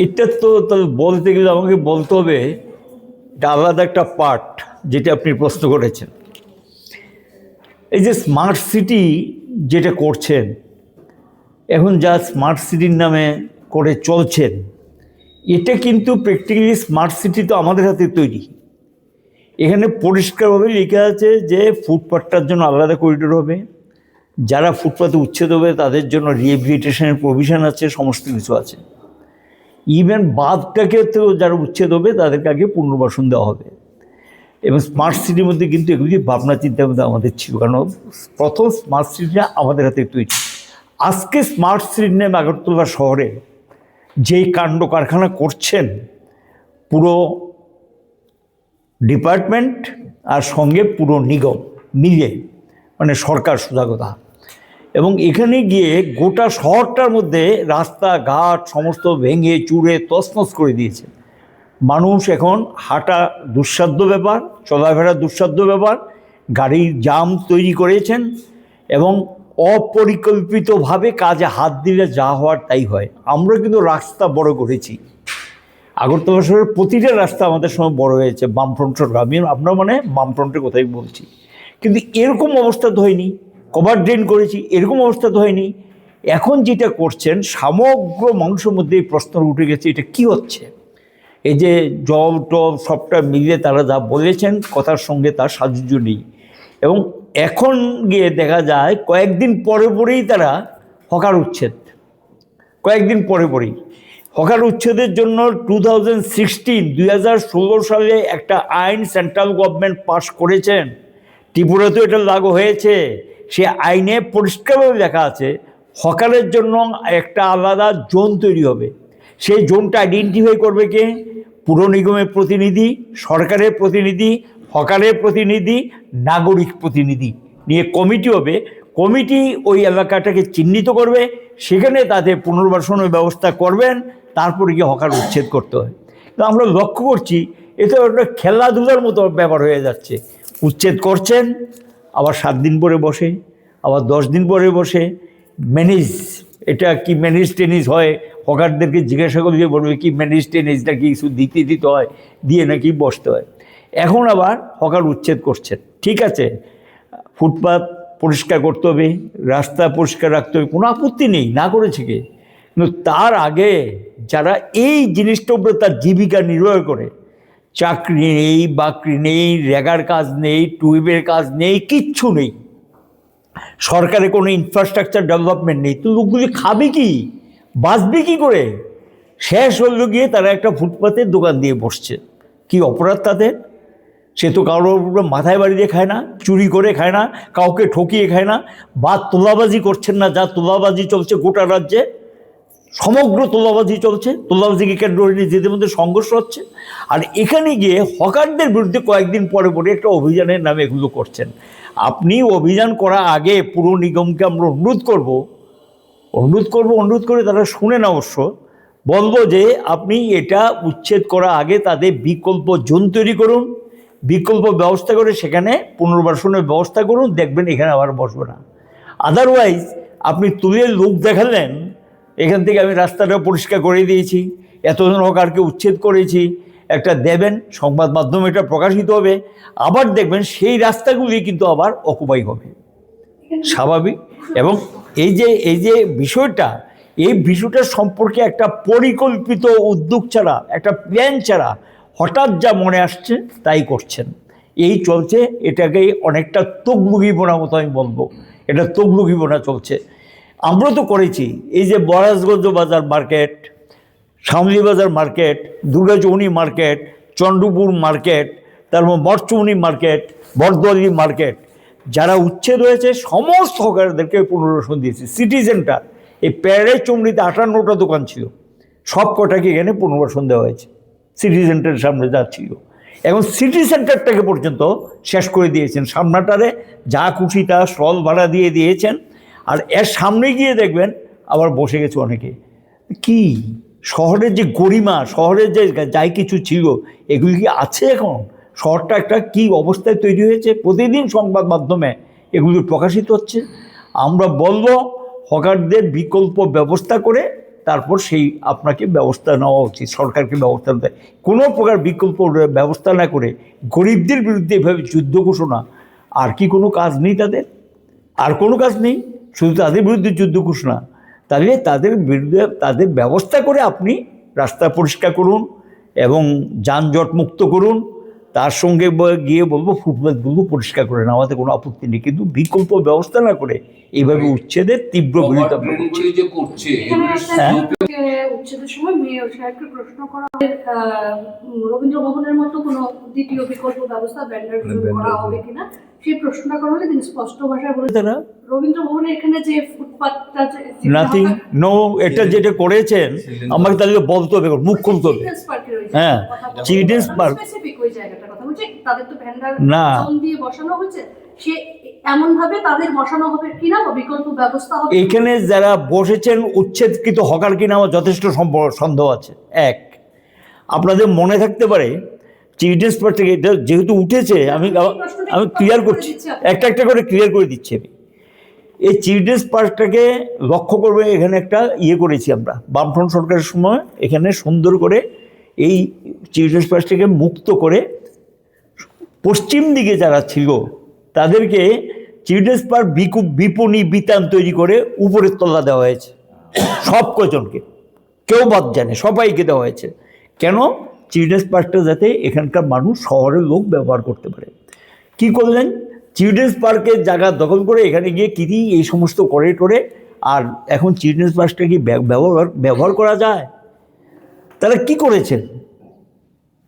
এটা তো তাহলে বলতে গেলে আমাকে বলতে হবে এটা আলাদা একটা পার্ট, যেটা আপনি প্রশ্ন করেছেন। এই যে স্মার্ট সিটি যেটা করছেন এখন, যা স্মার্ট সিটির নামে করে চলছেন, এটা কিন্তু প্র্যাকটিক্যালি স্মার্ট সিটি তো আমাদের হাতে তৈরি। এখানে পরিষ্কারভাবে লেখা আছে যে ফুটপাথটার জন্য আলাদা করিডোর হবে, যারা ফুটপাথে উচ্ছেদ হবে তাদের জন্য রিহ্যাবিলিটেশনের প্রভিশন আছে, সমস্ত কিছু আছে। ইভেন বাঁধটাকে তো যারা উচ্ছেদ হবে তাদেরকে আগে পুনর্বাসন দেওয়া হবে। এবং স্মার্ট সিটির মধ্যে কিন্তু এগুলি ভাবনা চিন্তার মধ্যে আমাদের ছিল, কারণ প্রথম স্মার্ট সিটিটা আমাদের হাতে তৈরি। আজকে স্মার্ট সিটির নামে আগরতলা শহরে যেই কাণ্ড কারখানা করছেন পুরো ডিপার্টমেন্ট আর সঙ্গে পুরো নিগম মিলে, মানে সরকার সোজা কথা, এবং এখানে গিয়ে গোটা শহরটার মধ্যে রাস্তাঘাট সমস্ত ভেঙে চুরে তছনছ করে দিয়েছে। মানুষ এখন হাঁটা দুঃসাধ্য ব্যাপার, চলাফেরা দুঃসাধ্য ব্যাপার, গাড়ির জাম তৈরি করেছেন এবং অপরিকল্পিতভাবে কাজে হাত দিলে যা হওয়ার তাই হয়। আমরা কিন্তু রাস্তা বড় করেছি, আগরতলা শহরের প্রতিটা রাস্তা আমাদের সময় বড় হয়েছে বামফ্রন্ট সরকার, আমি আপনার মানে বামফ্রন্টের কথাই বলছি। কিন্তু এরকম অবস্থা তো হয়নি, কভার ড্রেন করেছি, এরকম অবস্থা তো হয়নি। এখন যেটা করছেন সমগ্র মানুষের মধ্যে এই প্রশ্ন উঠে গেছে, এটা কি হচ্ছে? এই যে জব টব সবটা মিলিয়ে তারা যা বলেছেন কথার সঙ্গে তার সাযুজ্য নেই। এবং এখন গিয়ে দেখা যায় কয়েকদিন পরে পরেই তারা হকার উচ্ছেদ, কয়েকদিন পরে পরেই হকার উচ্ছেদের জন্য 2016 সালে একটা আইন সেন্ট্রাল গভর্নমেন্ট পাস করেছেন, ত্রিপুরাতেও এটা লাগু হয়েছে। সে আইনে পরিষ্কারভাবে লেখা আছে হকারের জন্য একটা আলাদা জোন তৈরি হবে। সেই জোনটা আইডেন্টিফাই করবে কে? পুর নিগমের প্রতিনিধি, সরকারের প্রতিনিধি, হকারের প্রতিনিধি, নাগরিক প্রতিনিধি নিয়ে কমিটি হবে। কমিটি ওই এলাকাটাকে চিহ্নিত করবে, সেখানে তাদের পুনর্বাসনের ব্যবস্থা করবেন, তারপরে গিয়ে হকার উচ্ছেদ করতে হয়। তো আমরা লক্ষ্য করছি এটা একটা খেলাধুলার মতো ব্যাপার হয়ে যাচ্ছে। উচ্ছেদ করছেন, আবার 7 দিন পরে বসে, আবার 10 দিন পরে বসে ম্যানেজ। এটা কি ম্যানেজ টেনিস হয়? হকারদেরকে জিজ্ঞাসা করলে বলবে কি ম্যানেজ টেনিসটা কি কিছু দিতে হয়, দিয়ে নাকি বসতে হয়। এখন আবার হকার উচ্ছেদ করছেন। ঠিক আছে, ফুটপাথ পরিষ্কার করতে হবে, রাস্তা পরিষ্কার রাখতে হবে, কোনো আপত্তি নেই, না করেছে কে? কিন্তু তার আগে যারা এই জিনিসটার উপরে তার জীবিকা নির্বাহ করে, চাকরি নেই, বাকরি নেই, রেগার কাজ নেই, টুইবের কাজ নেই, কিচ্ছু নেই, সরকারের কোনো ইনফ্রাস্ট্রাকচার ডেভেলপমেন্ট নেই, তো লোকগুলি খাবে কি, বাঁচবে কী করে? শেষ হলো গিয়ে তারা একটা ফুটপাতের দোকান দিয়ে বসছে। কি অপরাধ তাদের? সে তো কারোর উপরে মাথায় বাড়ি দিয়ে খায় না, চুরি করে খায় না, কাউকে ঠকিয়ে খায় না, বা তোলাবাজি করছেন না। যা তোলাবাজি চলছে গোটা রাজ্যে, সমগ্র তোলাবাজি চলছে, তোলাবাজিকে কেন্দ্র করে নিজেদের মধ্যে সংঘর্ষ হচ্ছে। আর এখানে গিয়ে হকারদের বিরুদ্ধে কয়েকদিন পরে পরে একটা অভিযানের নামে এগুলো করছেন। আপনি অভিযান করার আগে পুর নিগমকে আমরা অনুরোধ করে তারা শুনেন, অবশ্য বলবো যে আপনি এটা উচ্ছেদ করার আগে তাদের বিকল্প জোন তৈরি করুন, বিকল্প ব্যবস্থা করে সেখানে পুনর্বাসনের ব্যবস্থা করুন, দেখবেন এখানে আবার বসবে না। আদারওয়াইজ আপনি তুলে লোক দেখালেন এখান থেকে আমি রাস্তাটা পরিষ্কার করে দিয়েছি, এতজন হকারকে উচ্ছেদ করেছি, একটা দেবেন, সংবাদ মাধ্যমে এটা প্রকাশিত হবে, আবার দেখবেন সেই রাস্তাগুলি কিন্তু আবার অকুপাই হবে, স্বাভাবিক। এবং এই যে বিষয়টা সম্পর্কে একটা পরিকল্পিত উদ্যোগ ছাড়া, একটা প্ল্যান ছাড়া হঠাৎ যা মনে আসছে তাই করছেন, এই চলছে। এটাকে অনেকটা তগলুগিবোনা মতো আমি বলবো, এটা তগলুগিবোনা চলছে। আমরা তো করেছি, এই যে বরাজগঞ্জ বাজার মার্কেট, শামলি বাজার মার্কেট, দুর্গাচৌনি মার্কেট, চন্দ্রপুর মার্কেট, তারপর মঠচৌনি মার্কেট, বরদলি মার্কেট, যারা উচ্ছেদ হয়েছে সমস্ত হকারদেরকে পুনর্বাসন দিয়েছে। সিটি সেন্টার, এই প্যারাডাইজ চৌমুহনীতে 58টা দোকান ছিল, সব কটাকে এখানে পুনর্বাসন দেওয়া হয়েছে। সিটি সেন্টারের সামনে যা ছিল, এখন সিটি সেন্টারটাকে পর্যন্ত শেষ করে দিয়েছেন, সামনাটারে যা খুশি তা স্টল ভাড়া দিয়ে দিয়েছেন। আর এর সামনে গিয়ে দেখবেন আবার বসে গেছে অনেকে। কি শহরের যে গরিমা, শহরের যে যাই কিছু ছিল, এগুলি কি আছে এখন? শহরটা একটা কি অবস্থায় তৈরি হয়েছে, প্রতিদিন সংবাদ মাধ্যমে এগুলি প্রকাশিত হচ্ছে। আমরা বলবো হকারদের বিকল্প ব্যবস্থা করে তারপর সেই আপনাকে ব্যবস্থা নেওয়া উচিত, সরকারকে ব্যবস্থা নিতে। কোনো প্রকার বিকল্প ব্যবস্থা না করে গরিবদের বিরুদ্ধে এভাবে যুদ্ধ ঘোষণা, আর কি কোনো কাজ নেই তাদের? আর কোনো কাজ নেই, শুধু তাদের বিরুদ্ধে যুদ্ধ ঘোষণা। তাহলে তাদের বিরুদ্ধে তাদের ব্যবস্থা করে আপনি রাস্তা পরিষ্কার করুন এবং যানজট মুক্ত করুন, তার সঙ্গে গিয়ে বলবো ফুটপাথগুলো পরিষ্কার করে নেওয়া, আমাদের কোনো আপত্তি নেই, কিন্তু বিকল্প ব্যবস্থা না করে এইভাবে উচ্ছেদের তীব্র বিরোধিতা করছে। উচ্ছেদের সময় মেয়র সাহেবকে প্রশ্ন করা, রবীন্দ্র ভবনের মতো কোনো দ্বিতীয় বিকল্প ব্যবস্থা ভেন্ডার করা হবে কিনা, সেই প্রশ্নটা করা হলে তিনি স্পষ্ট ভাষায় বলেছেন রবীন্দ্র ভবনের এখানে যে ফুটপাথটা নাথিং, নো, এটা যেটা করেছেন আমাকে তাহলে বলতে হবে, মুখ খুলতে হবে। হ্যাঁ, চিলড্রেন্স পার্ক স্পেসিফিক ওই জায়গাটার কথা বলছি, তাদের তো ভেন্ডার না জোন দিয়ে বসানো হয়েছে, সে এমন ভাবে তাদের বসানো হবে কিনা বা বিকল্প ব্যবস্থা হবে। এখানে যারা বসেছেন উচ্ছেদকৃত হকার কিনা আমার যথেষ্ট সন্দেহ আছে। এক, আপনাদের মনে থাকতে পারে চিলড্রেন্স পার্ক থেকে এটা যেহেতু উঠেছে, আমি ক্লিয়ার করছি, একটা একটা করে ক্লিয়ার করে দিচ্ছি আমি। এই চিলড্রেন্স পার্কটাকে লক্ষ্য করবে, এখানে একটা করেছি আমরা বামফ্রন্ট সরকারের সময়, এখানে সুন্দর করে এই চিলড্রেন্স পার্কটাকে মুক্ত করে পশ্চিম দিকে যারা ছিল তাদেরকে চিলড্রেন্স পার্ক বিপণী বিতান তৈরি করে উপরের তলা দেওয়া হয়েছে, সব কজনকে, কেউ বাদ জানে, সবাইকে দেওয়া হয়েছে। কেন? চিলড্রেন্স পার্কটা যাতে এখানকার মানুষ, শহরের লোক ব্যবহার করতে পারে। কি করলেন? চিলড্রেন্স পার্কের জায়গা দখল করে এখানে গিয়ে কিনি এই সমস্ত করে টোরে, আর এখন চিলড্রেন্স পার্কটা কি ব্যবহার করা যায়? তারা কি করেছেন?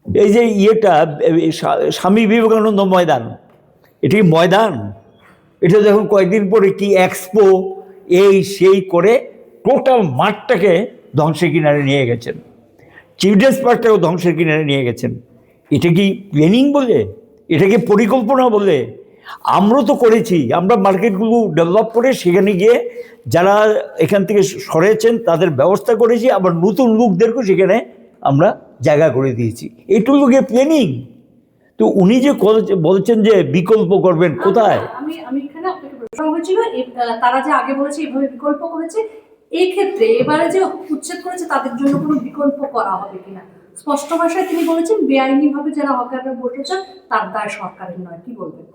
এই যে স্বামী বিবেকানন্দ ময়দান, এটা কি ময়দান? এটা যখন কয়েকদিন পরে কি এক্সপো এই সেই করে টোটাল মাঠটাকে ধ্বংসের কিনারে নিয়ে গেছেন, চিলড্রেন্স পার্কটাও ধ্বংসের কিনারে নিয়ে গেছেন। এটা কি প্ল্যানিং বলে? এটা কি পরিকল্পনা বলে? আমরা তো করেছি, আমরা মার্কেটগুলো ডেভেলপ করে সেখানে গিয়ে যারা এখান থেকে সরেছেন তাদের ব্যবস্থা করেছি, আবার নতুন লোকদেরকেও সেখানে আমরা জায়গা করে দিয়েছি। এইটুকু গিয়ে প্ল্যানিং। তো উনি যে বলছেন যে বিকল্প করবেন, কোথায়? আমি এখানে আপনাকে প্রশ্ন হয়েছিল, তারা যে আগে বলেছে এইভাবে বিকল্প করেছে, এই ক্ষেত্রে এবারে যে উচ্ছেদ করেছে তাদের জন্য কোনো বিকল্প করা হবে কিনা? স্পষ্ট ভাষায় তিনি বলেছেন বেআইনি ভাবে যারা হকাররা বসেছে তার দায় সরকারের নয়, কি বলবেন?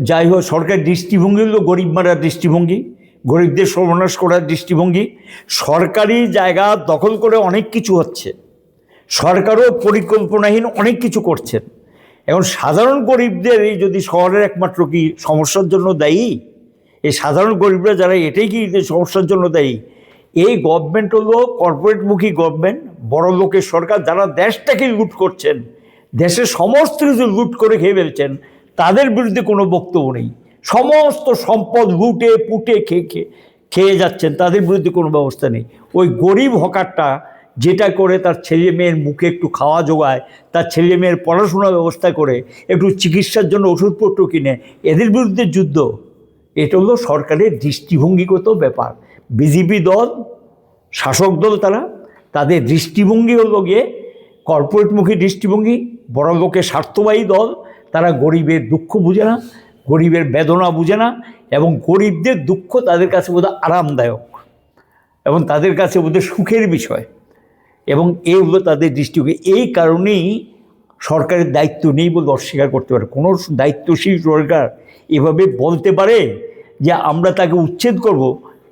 যাই হোক, সরকার দৃষ্টিভঙ্গি হলো গরিব মারার দৃষ্টিভঙ্গি, গরিবদের সর্বনাশ করার দৃষ্টিভঙ্গি। সরকারি জায়গা দখল করে অনেক কিছু হচ্ছে, সরকারও পরিকল্পনাহীন অনেক কিছু করছেন। এখন সাধারণ গরিবদের এই যদি শহরের একমাত্র কি সমস্যার জন্য দায়ী? এই সাধারণ গরিবরা যারা এটাই কি সমস্যার জন্য দায়ী? এই গভর্নমেন্ট হলো কর্পোরেটমুখী গভর্নমেন্ট, বড় লোকের সরকার, যারা দেশটাকে লুট করছেন, দেশের সমস্ত কিছু লুট করে খেয়ে ফেলছেন, তাদের বিরুদ্ধে কোনো বক্তব্য নেই। সমস্ত সম্পদ লুটে পুটে খেয়ে যাচ্ছেন, তাদের বিরুদ্ধে কোনো ব্যবস্থা নেই। ওই গরিব হকারটা যেটা করে তার ছেলে মেয়ের মুখে একটু খাওয়া জোগায়, তার ছেলে মেয়ের পড়াশোনার ব্যবস্থা করে, একটু চিকিৎসার জন্য ওষুধপত্র কিনে, এদের বিরুদ্ধে যুদ্ধ, এটা হলো সরকারের দৃষ্টিভঙ্গিগত ব্যাপার। বিজেপি দল, শাসক দল, তাদের দৃষ্টিভঙ্গি হলো গিয়ে কর্পোরেটমুখী দৃষ্টিভঙ্গি, বড় লোকের স্বার্থবাহী দল। তারা গরিবের দুঃখ বুঝে না, গরিবের বেদনা বুঝে না, এবং গরিবদের দুঃখ তাদের কাছে বোধহয় আরামদায়ক এবং তাদের কাছে বোধহয় সুখের বিষয়, এবং এই হলো তাদের দৃষ্টিভঙ্গি। এই কারণেই সরকারের দায়িত্ব নেই বলে অস্বীকার করতে পারে। কোনো দায়িত্বশীল সরকার এভাবে বলতে পারে যে আমরা তাকে উচ্ছেদ করব,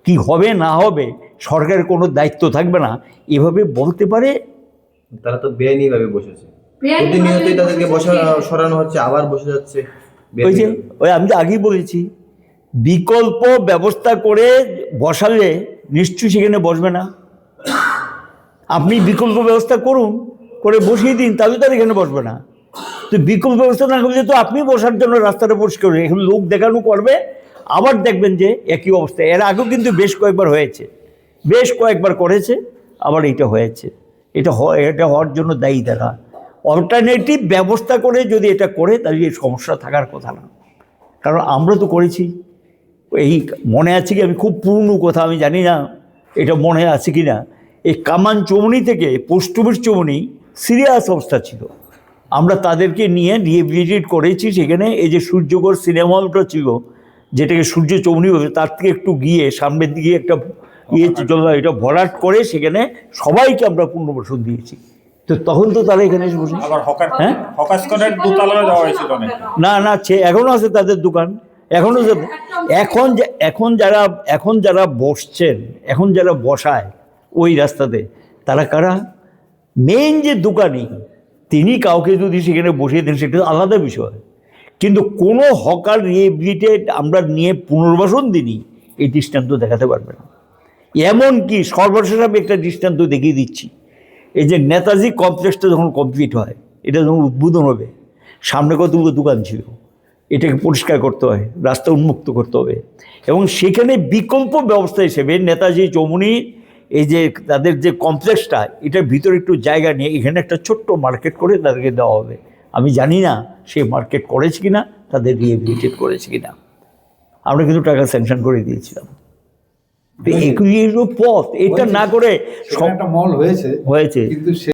কি হবে না হবে সরকারের কোনো দায়িত্ব থাকবে না, এভাবে বলতে পারে? তারা তো বেআইনিভাবে বসেছে, প্রতিনিয়তই তাদেরকে সরানো হচ্ছে, আবার বসে যাচ্ছে। ওই আমি তো আগেই বলেছি, বিকল্প ব্যবস্থা করে বসালে নিশ্চয়ই সেখানে বসবে না। আপনি বিকল্প ব্যবস্থা করুন, করে বসিয়ে দিন, তাহলে তার এখানে বসবে না। তো বিকল্প ব্যবস্থা না করলে তো আপনি বসার জন্য রাস্তাটা পরিষ্কার করবেন, এখন লোক দেখানো করবে, আবার দেখবেন যে একই অবস্থা। এর আগেও কিন্তু বেশ কয়েকবার হয়েছে, বেশ কয়েকবার করেছে, আবার এটা হয়েছে। এটা হওয়ার জন্য দায়ী তারা। অল্টারনেটিভ ব্যবস্থা করে যদি এটা করে, তাহলে এই সমস্যা থাকার কথা না। কারণ আমরা তো করেছি। এই মনে আছে কি, আমি খুব পুরনো কথা, আমি জানি না এটা মনে আছে কি না, এই কামান চৌমনি থেকে পোস্ট অফিস চৌমনি সিরিয়াস অবস্থা ছিল, আমরা তাদেরকে নিয়ে রিহেবিলিটেট করেছি। সেখানে এই যে সূর্যগড় সিনেমা হলটা ছিল, যেটাকে সূর্য চৌমনি বলে, তার থেকে একটু গিয়ে সামনের দিকে একটা এটা ভরাট করে সেখানে সবাইকে আমরা পুনর্বাসন দিয়েছি। তো তখন তো তারা এখানে এসে বসে, আবার হ্যাঁ হকার স্কোয়াডের দোতলায় দেওয়া হয়েছিল অনেক। না এখনো আছে তাদের দোকান, এখনো এখন যারা বসছেন, এখন যারা বসায় ওই রাস্তাতে, তারা কারা? মেইন যে দোকানি তিনি কাউকে যদি সেখানে বসিয়ে দেন সেটা আলাদা বিষয়, কিন্তু কোনো হকার রিহেবিলিটেট আমরা নিয়ে পুনর্বাসন দিনই এই দৃষ্টান্ত দেখাতে পারবে না। এমনকি সর্বশেষ আমি একটা দৃষ্টান্ত দেখিয়ে দিচ্ছি। এই যে নেতাজি কমপ্লেক্সটা যখন কমপ্লিট হয়, এটা যখন উদ্বোধন হবে, সামনে কতগুলো দোকান ছিল, এটাকে পরিষ্কার করতে হয়, রাস্তা উন্মুক্ত করতে হবে, এবং সেখানে বিকল্প ব্যবস্থা হিসেবে নেতাজি চৌমুহনী এই যে তাদের যে কমপ্লেক্সটা, এটার ভিতরে একটু জায়গা নিয়ে এখানে একটা ছোট্ট মার্কেট করে তাদেরকে দেওয়া হবে। আমি জানি না সে মার্কেট করেছে কিনা, তাদের রিহেবিলিটেট করেছে কিনা, আমরা কিন্তু টাকা স্যাংশন করে দিয়েছিলাম। তো এগুলি পথ, এটা না করে একটা মল হয়েছে হয়েছে কিন্তু